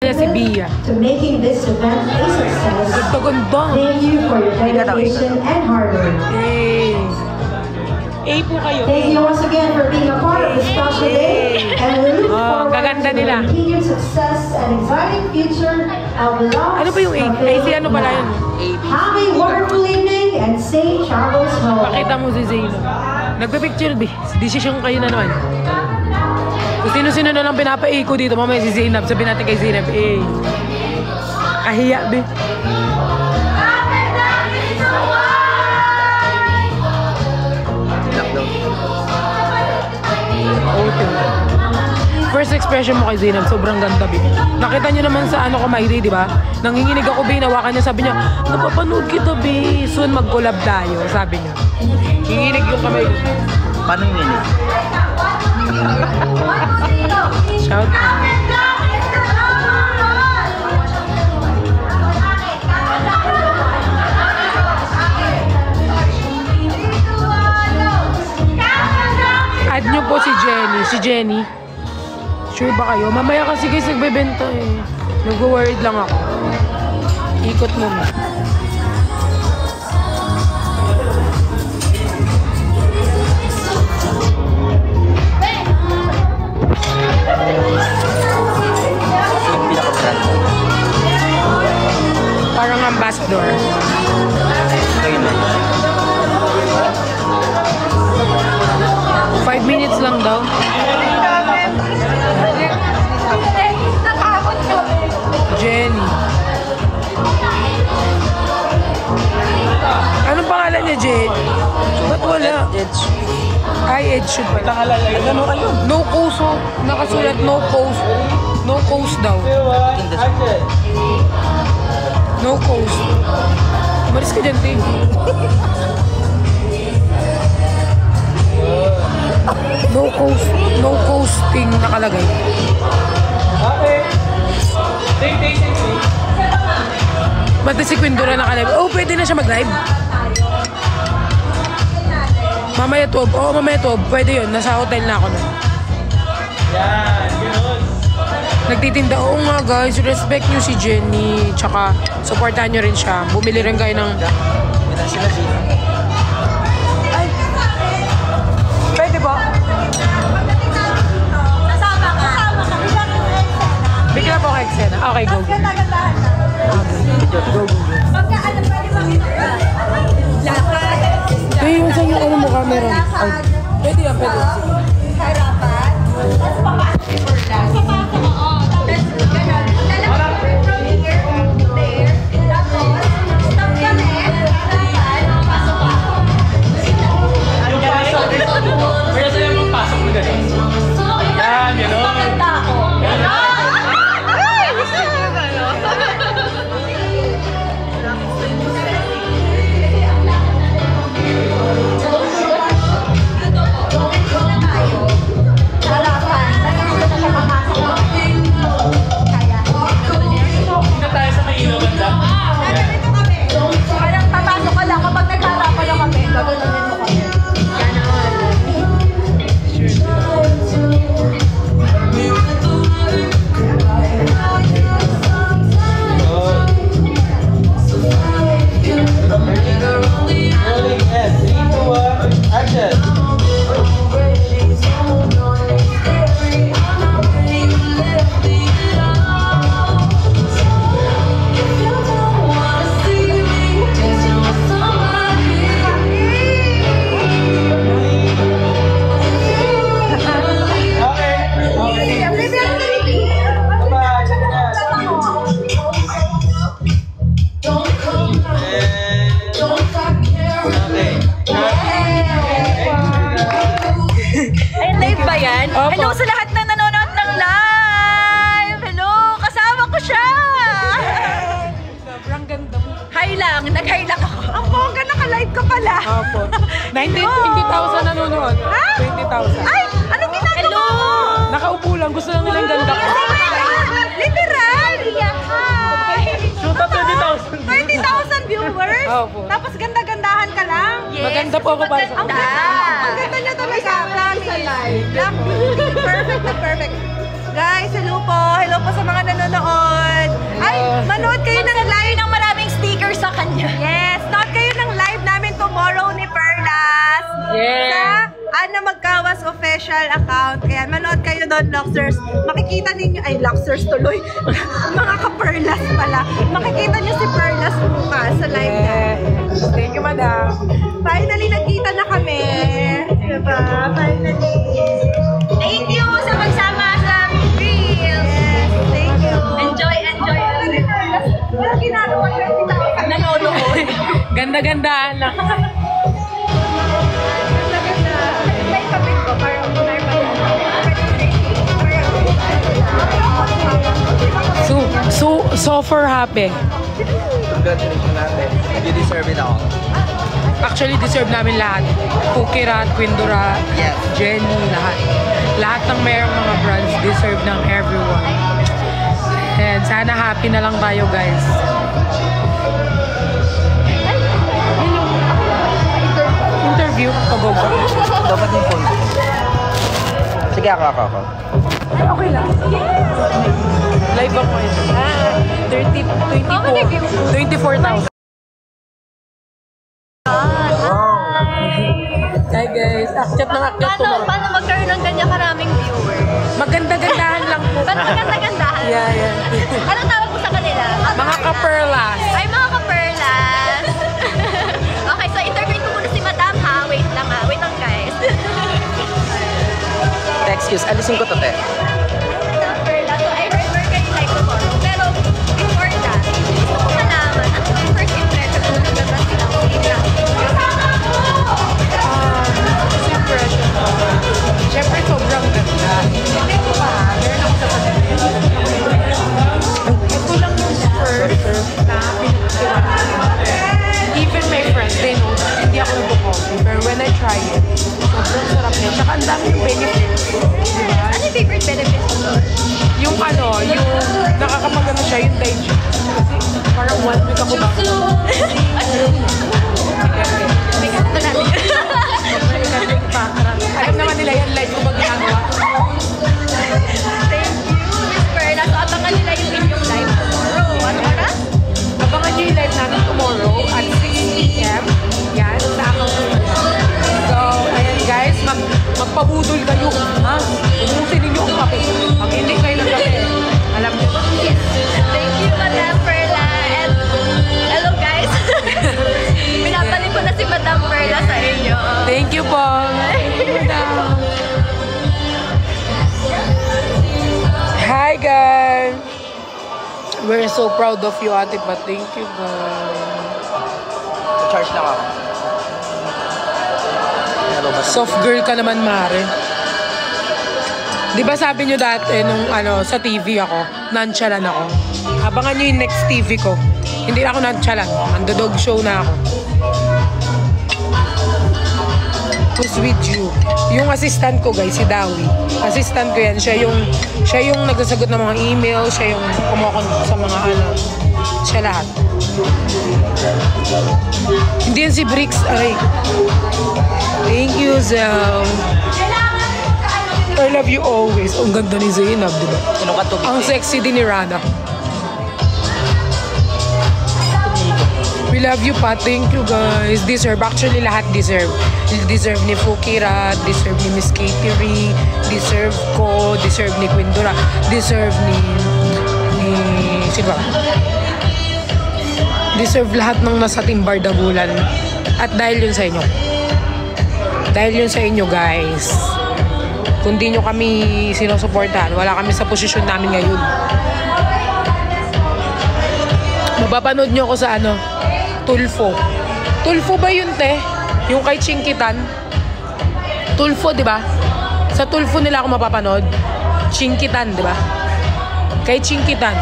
niya si Bia. To making this event a success. Ganda-ganda. Thank you for your dedication and hard work. A po kayo. Thank you once again for being a part of this special day. And we look forward gaganda to nila. the continued success and exciting future of Lost Ano ba yung A? Ay, si ano pala yun? Have a wonderful evening and safe travels home. Pakita mo si Zainab. Nagpe-picture, B. Desisyon kayo na naman. Kung sino-sino na lang pinapa-A ko dito, mamaya si Zainab. Sabihin natin kay Zainab, A. Kahiya, B. First expression mo kay Zainab, sobrang ganda, B. Nakita niyo naman sa ano ko, Mayri, di ba? Nanginginig ako, B, nawakan niya, sabi niya, napapanood kita, B. Soon mag-collab tayo, sabi niya. Nanginginig yung kamay. Paano yun? Shout out. Add nyo po si Jenny. Si Jenny. Sure ba kayo? Mamaya kasi guys nagbebenta eh. Nag-worried lang ako. Ikot mo mo. Parang ambassador. Ayun na. 5 minutes lang daw. Jenny. Anong pangalan niya, Jen? Ba't wala? Ay, Edge pala. Ano kayo? No coast, oh. Nakasulat no coast. No coast daw. No coast. Maris ka dyan, Tim. No coast. No coasting nakalagay. Okay. Take. Ba't si Quindora naka-live? Oh, pwede na siya mag-live. Mamaya 12. Oo, mamaya 12. Pwede yun. Nasa hotel na ako na. Yan, yun. Nagtitinda. Oo nga guys, respect nyo si Jenny. Tsaka, supportahan nyo rin siya. Bumili rin kayo ng... Wala sila sila. Ay! Pwede ba? Kasama ka. Bigla po kay Xena. Okay, go. Ganda-gandahan na. Go. Pagka ano, pwede makita. Lakad. Hey, yung sa'yo, ano mo camera? Ay, pwede yan, pwede. Harapan. Tapos papasok for that. Papasok, oo. Tapos gano'n. Lalakad from here to there. Tapos, stop kami. Harapan. Pasok ka. Kaya sa'yo magpasok na gano'n. Yan, gano'n. Maganda ako. Gano'n. Hello sa lahat na nanonood ng live! Hello! Kasama ko siya! Sobrang ganda mo. Hi lang! Nag-hi lang ako. Ang bongga, naka-live ka pala. Opo. 20,000 nanonood. Ha? 20,000. Ay! Anong ginagawa mo? Nakaupo lang. Gusto lang nilang ganda ko. Literal! Hi! Shoot up 20,000. 20,000 viewers? Opo. Tapos ganda-gandahan ka lang? Maganda po ako para sa Ang ganda niya talaga. Promise. Perfect na perfect. Guys, hello po. Hello po sa mga nanonood. Ana Magkawas official account. Kaya manood kayo doon, Luxers. Makikita ninyo, ay Luxers tuloy. Mga ka-Perlas pala. Makikita nyo si Perlas bukas sa live niya. Thank you, madam. Finally, nagkita na kami. Diba? Finally. Thank you sa pagsama sa Reels. Yes, thank you. Enjoy. Ano ginagawa ko yung nanonood? Ganda-gandaan lang. May kapit ko, parang kunay pa yan. So for happy. Congratulations natin. You deserve it all. Actually, deserve namin lahat. Pukirat, Quindura, Yes. Jenny, lahat. Lahat ng mayroong mga brands deserve ng everyone. And sana happy na lang tayo, guys. Interview? Go. Dapat yung phone. Sige, ako. Ay, okay lang. Live ako ito. 24,000. Hi guys, akyat ng akyat to. Paano magkaroon ng ganyan karaming viewers? Maganda-gandahan lang po. Ba't maganda-gandahan? Yeah. Anong tawag mo sa kanila? Mga ka-perlas. Ay, mga ka-perlas. Okay, so interview ko muna si Madam ha. Wait lang guys. Excuse, alisin ko to, te. Madam Perla, so I heard we're getting live tomorrow. Pero before that, gusto ko malaman, ano yung first impression mo nung nabas silang sila? First impression ko. Siyempre, sobrang ganda. Hindi ko pa. Meron ako sa pagkakas. Ito lang yung first na pinagkakita. Even my friends, they know that hindi ako nagpo-coffee. Pero when I try it, sobrang sarap niya. Tsaka ang dami yung benefits. Diba? Ano yung favorite benefits mo doon? Yung nakakapagano siya, yung digest. Kasi parang 1 week ako bago. May cut na natin. Alam naman nila yan, live ko ba ginagawa? Thank you, Miss Perla. So abangan nila yung inyong live tomorrow. Ano oras? Abangan nyo yung live namin tomorrow at 6 p.m. Yan, sa account ko. So, ayan guys, magpabudol kayo. Ha? Umusin ninyo ang kape. Pag hindi kayo ng kape, alam nyo. Thank you, Madam Perla. And hello guys. Pinapalik ko na si Madam Perla sa inyo. Thank you po. Hi guys. We're so proud of you, Ate Pat. Thank you guys. Charge lang ako. Soft girl ka naman, Mare. Di ba sabi nyo dati nung sa TV ako, nonchalant ako. Abangan nyo yung next TV ko. Hindi na ako nonchalant. Underdog show na ako. Who's with you? Yung assistant ko, guys, si Dawi. Assistant ko yan. Siya yung nagsasagot ng mga email. Siya yung kumukon sa mga Siya lahat. Hindi yan si Bricks. Aray. Thank you, Zel. I love you always. Ang ganda ni Zainab, di ba? Ang sexy din ni Rana. We love you, Pat. Thank you, guys. Deserve. Actually, lahat deserve. Deserve ni Fukira, deserve ni Miss Katie Ree, deserve ko, deserve ni Quindura, deserve ni sino ba? Deserve lahat ng nasa Team Bardagulan. At dahil yun sa inyo. Dahil yun sa inyo, guys. Kung di nyo kami sinusuportahan, wala kami sa posisyon namin ngayon. Mapapanood nyo ako sa Tulfo. Tulfo ba yun, te? Yung kay Chinkitan. Tulfo, di ba? Sa Tulfo nila ako mapapanood. Chinkitan, di ba? Kay Chinkitan.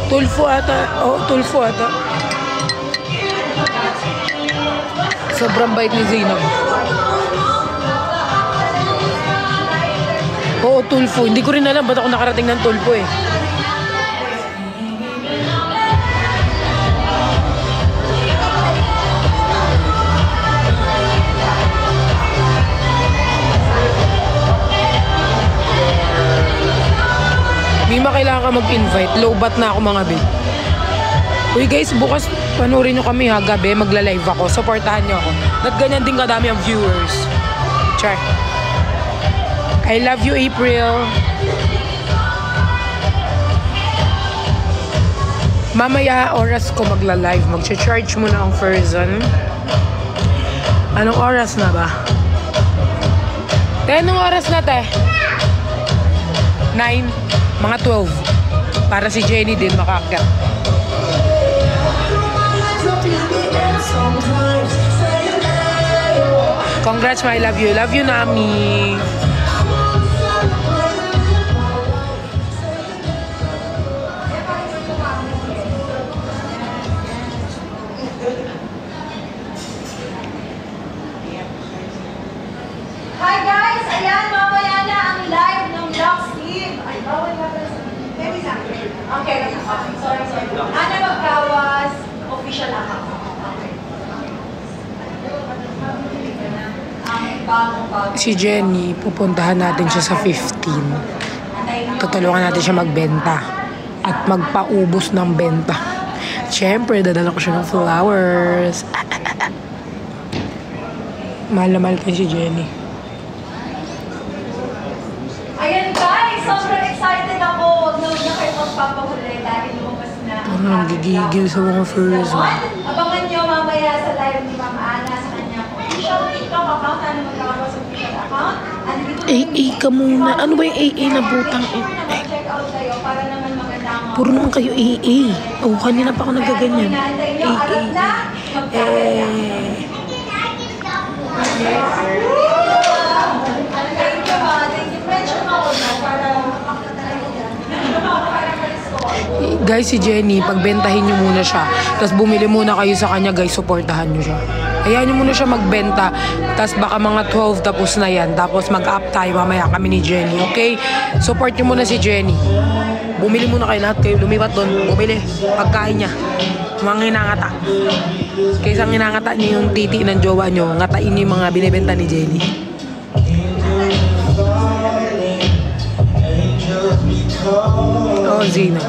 Tulfo ata. Oh, Tulfo ata. Sobrang bait ni Zainab. Oo, Tulfo. Hindi ko rin alam ba't ako nakarating ng Tulfo eh. Mima, kailangan ka mag-invite. Low bat na ako, mga babe. Uy guys, bukas panoorin nyo kami ha. Gabi, magla-live ako. Supportahan nyo ako. At ganyan din kadami ang viewers. Char. I love you, April. Mamaya, oras ko magla-live. Mag-charge muna ang Furzon. Anong oras na ba? Anong oras na, te? 9, mga 12. Para si Jenny din makakit. Congrats, my love you. Love you, Nami. Hi guys! Ayan, mamaya na ang live ng Black Steve. Ay, bawal na pala sa... Okay, sorry. Ana Magkawas, official account. Okay. Si Jenny, pupuntahan natin siya sa 15. Tutulungan natin siya magbenta at magpaubos ng benta. Siyempre, dadala ko siya ng flowers. Mahal na mahal ko si Jenny. Ayan guys, sobrang excited ako. Huwag na kayo magpapahuli dahil lumabas na. Parang gigigil sa mga first. Abangan nyo mamaya sa live ni Mama Ana sa kanyang official TikTok account. Ano Magkawas official account. AA ka muna. Ano ba yung AA na butang? Check out kayo para naman maganda ang... Puro naman kayo AA. Oh, kanina pa ako nagaganyan. AA. Guys, si Jenny, pagbentahin nyo muna siya. Tapos bumili muna kayo sa kanya, guys, supportahan nyo siya. Hayaan nyo muna siya magbenta. Tapos baka mga 12 tapos na yan. Tapos mag-up tayo mamaya kami ni Jenny, okay? Support nyo muna si Jenny. Bumili muna kayo lahat kayo. Lumipat doon. Bumili. Pagkain niya. Mga nginangata. Kaysa nginangata niyo yung titi ng jowa nyo, ngatain niyo yung mga binibenta ni Jenny. Oh, Zina.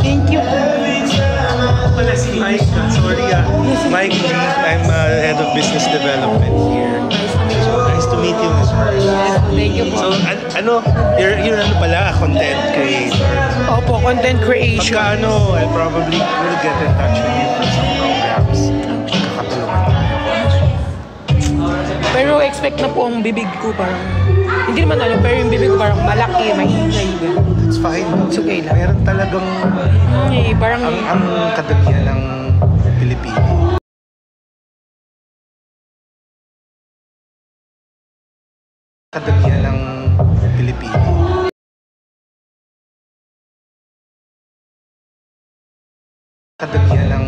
Thank you. Pala si Mike. Sorry Mike G. I'm head of business development here. So nice to meet you, Ms. Mike. Thank you po. So you're ano pala, content creator. Opo, content creation. Pagka I'll probably will get in touch with you for some programs. Kakatulungan tayo. Pero expect na po ang bibig ko parang, hindi naman pero yung bibig ko parang malaki, maingay. It's fine. It's okay lang. Meron talagang Parang ang kadamihan ng Pilipino. Kadamihan ng Pilipino. Kadamihan ng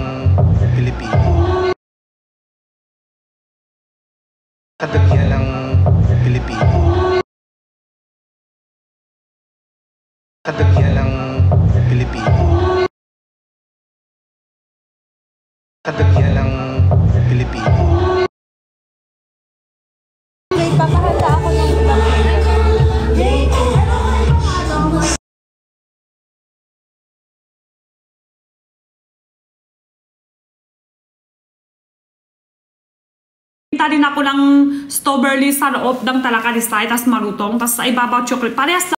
Pilipino. Kadamihan ng Pilipino. Kadamihan ng Pilipino. Kadamihan ng Pilipino. May papahanda ako ng ibang Din ako ng strawberry sa loob ng talakarisay, tas marutong, tas sa ibabaw chocolate. Parehas